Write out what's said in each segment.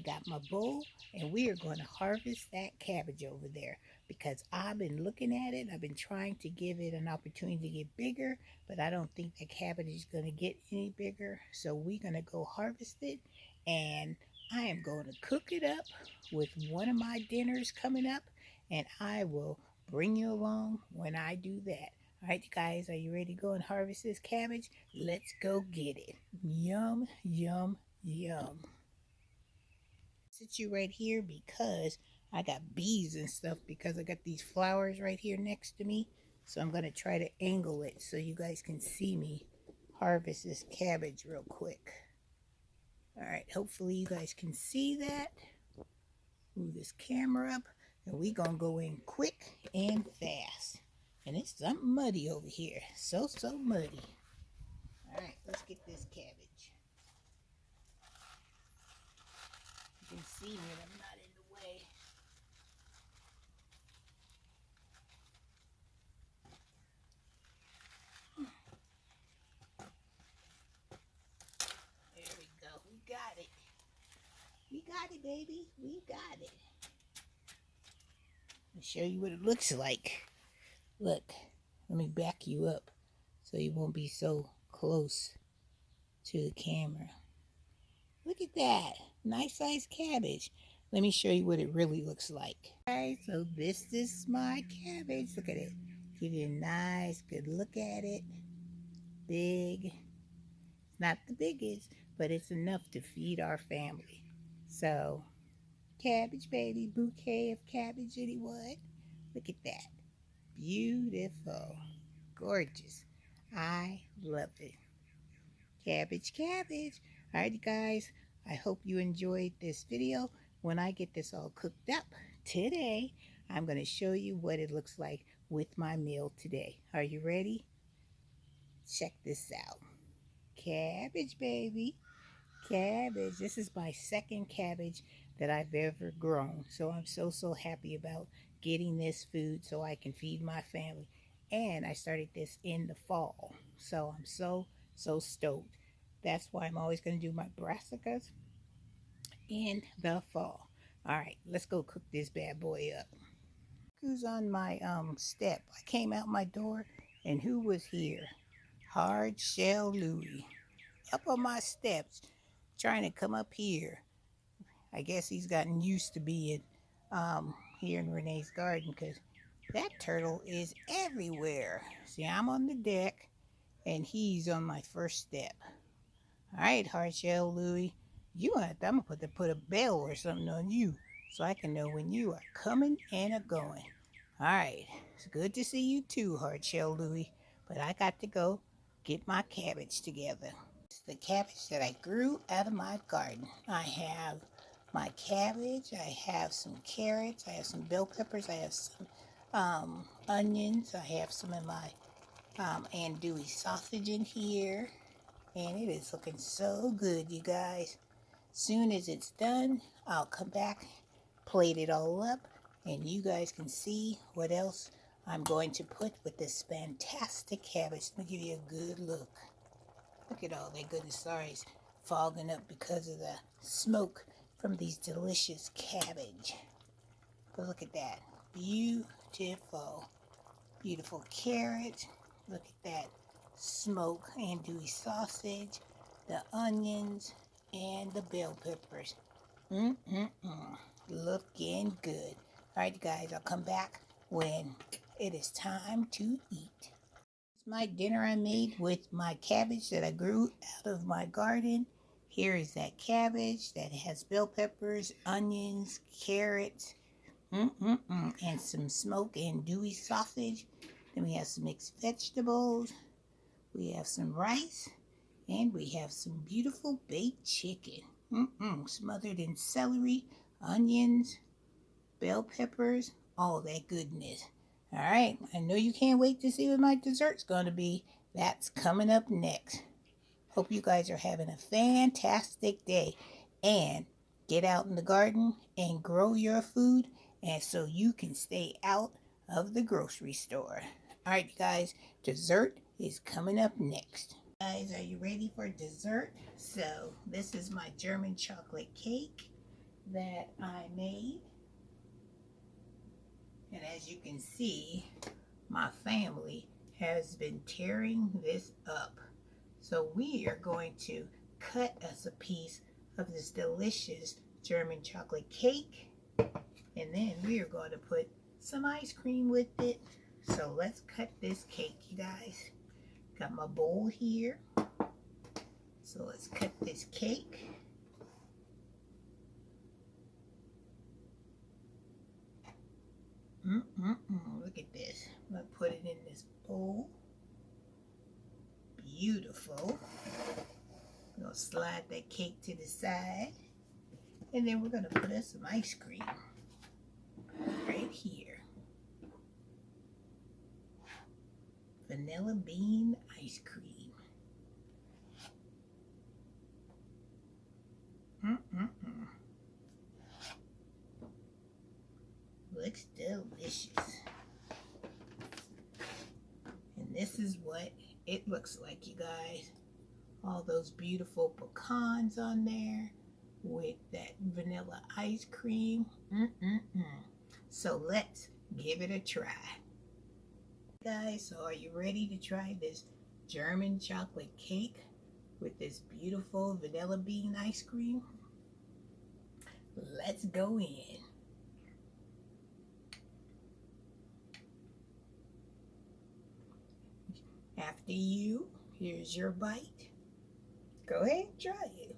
got my bowl, and we are going to harvest that cabbage over there because I've been looking at it. I've been trying to give it an opportunity to get bigger, but I don't think the cabbage is going to get any bigger. So we're going to go harvest it, and I am going to cook it up with one of my dinners coming up, and I will bring you along when I do that. All right, guys, are you ready to go and harvest this cabbage? Let's go get it. Yum, yum, yum. Sit you right here because I got bees and stuff because I got these flowers right here next to me. So I'm going to try to angle it so you guys can see me harvest this cabbage real quick. All right, hopefully you guys can see that. Move this camera up, and we're going to go in quick and fast. And it's something muddy over here. So muddy. All right, let's get this cabbage. You can see me and I'm not in the way. There we go. We got it. We got it, baby. We got it. I'll show you what it looks like. Look, let me back you up so you won't be so close to the camera. Look at that. Nice sized cabbage. Let me show you what it really looks like. Alright, so this is my cabbage. Look at it. Give you a nice good look at it. Big. It's not the biggest, but it's enough to feed our family. So, cabbage baby, bouquet of cabbage anyone. Look at that. Beautiful. Gorgeous. I love it. Cabbage, cabbage. Alright, guys. I hope you enjoyed this video. When I get this all cooked up today, I'm going to show you what it looks like with my meal today. Are you ready? Check this out. Cabbage, baby. Cabbage. This is my second cabbage that I've ever grown. So I'm so happy about getting this food so I can feed my family. And I started this in the fall. So I'm so stoked. That's why I'm always going to do my brassicas in the fall. All right, let's go cook this bad boy up. Who's on my step? I came out my door, and who was here? Hard Shell Louie. Up on my steps, trying to come up here. I guess he's gotten used to being here in Renee's garden because that turtle is everywhere. See, I'm on the deck, and he's on my first step. All right, Hardshell Louie, I'm gonna put a bell or something on you so I can know when you are coming and a going. All right, it's good to see you too, Hardshell Louie, but I got to go get my cabbage together. It's the cabbage that I grew out of my garden. I have my cabbage, I have some carrots, I have some bell peppers, I have some onions, I have some of my andouille sausage in here. And it is looking so good, you guys. Soon as it's done, I'll come back, plate it all up, and you guys can see what else I'm going to put with this fantastic cabbage. Let me give you a good look. Look at all that goodness. Sorry, it's fogging up because of the smoke from these delicious cabbage. But look at that. Beautiful. Beautiful carrot. Look at that. Smoke andouille sausage, the onions, and the bell peppers. Looking good. All right, guys, I'll come back when it is time to eat. It's my dinner I made with my cabbage that I grew out of my garden. Here is that cabbage that has bell peppers, onions, carrots, and some smoked andouille sausage. Then we have some mixed vegetables. We have some rice, and we have some beautiful baked chicken. Smothered in celery, onions, bell peppers, all that goodness. All right, I know you can't wait to see what my dessert's going to be. That's coming up next. Hope you guys are having a fantastic day. And get out in the garden and grow your food, and so you can stay out of the grocery store. All right, guys, dessert is coming up next. Guys, are you ready for dessert? So this is my German chocolate cake. that I made. And as you can see, my family has been tearing this up. So we are going to cut us a piece of this delicious German chocolate cake. And then we are going to put some ice cream with it. So let's cut this cake, you guys. Got my bowl here. So let's cut this cake. Look at this. I'm going to put it in this bowl. Beautiful. I'm going to slide that cake to the side. And then we're going to put us some ice cream right here. Vanilla bean ice cream. Looks delicious. And this is what it looks like, you guys. All those beautiful pecans on there with that vanilla ice cream. So let's give it a try. Guys, so are you ready to try this German chocolate cake with this beautiful vanilla bean ice cream? Let's go in. After you, here's your bite. Go ahead and try it.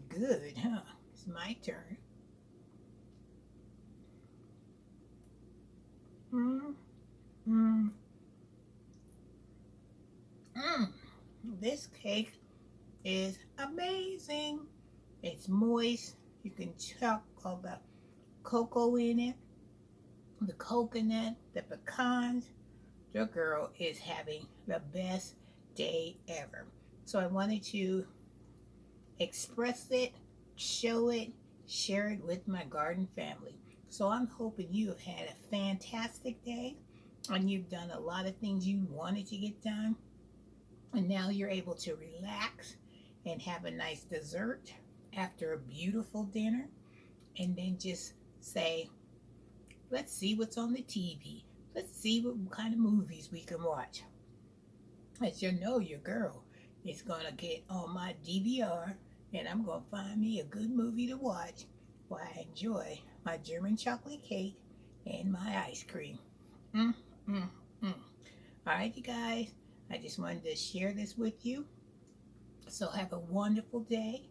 Good, huh? It's my turn. This cake is amazing. It's moist. You can chuck all the cocoa in it, the coconut, the pecans. Your girl is having the best day ever. So I wanted to express it, show it, share it with my garden family. So I'm hoping you have had a fantastic day and you've done a lot of things you wanted to get done. And now you're able to relax and have a nice dessert after a beautiful dinner. And then just say, let's see what's on the TV. Let's see what kind of movies we can watch. As you know, your girl is going to get on my DVR and I'm going to find me a good movie to watch while I enjoy my German chocolate cake and my ice cream. All right, you guys. I just wanted to share this with you. So have a wonderful day.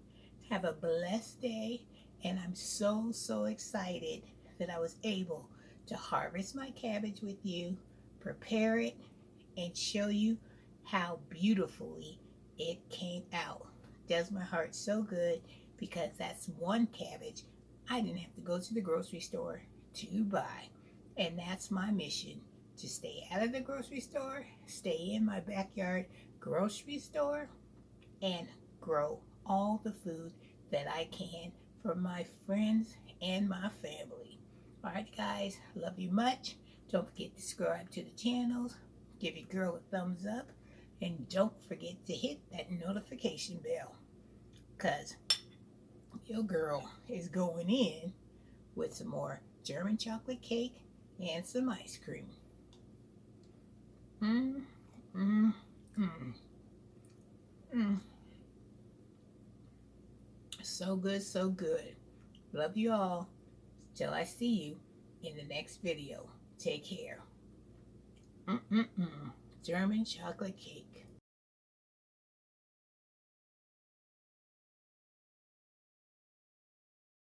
Have a blessed day. And I'm so excited that I was able to harvest my cabbage with you, prepare it, and show you how beautifully it came out. Does my heart so good because that's one cabbage I didn't have to go to the grocery store to buy. And that's my mission, to stay out of the grocery store, stay in my backyard grocery store, and grow all the food that I can for my friends and my family. All right, guys, love you much. Don't forget to subscribe to the channels, give your girl a thumbs up, and don't forget to hit that notification bell, because your girl is going in with some more German chocolate cake and some ice cream. So good, so good. Love you all. Till I see you in the next video. Take care. German chocolate cake.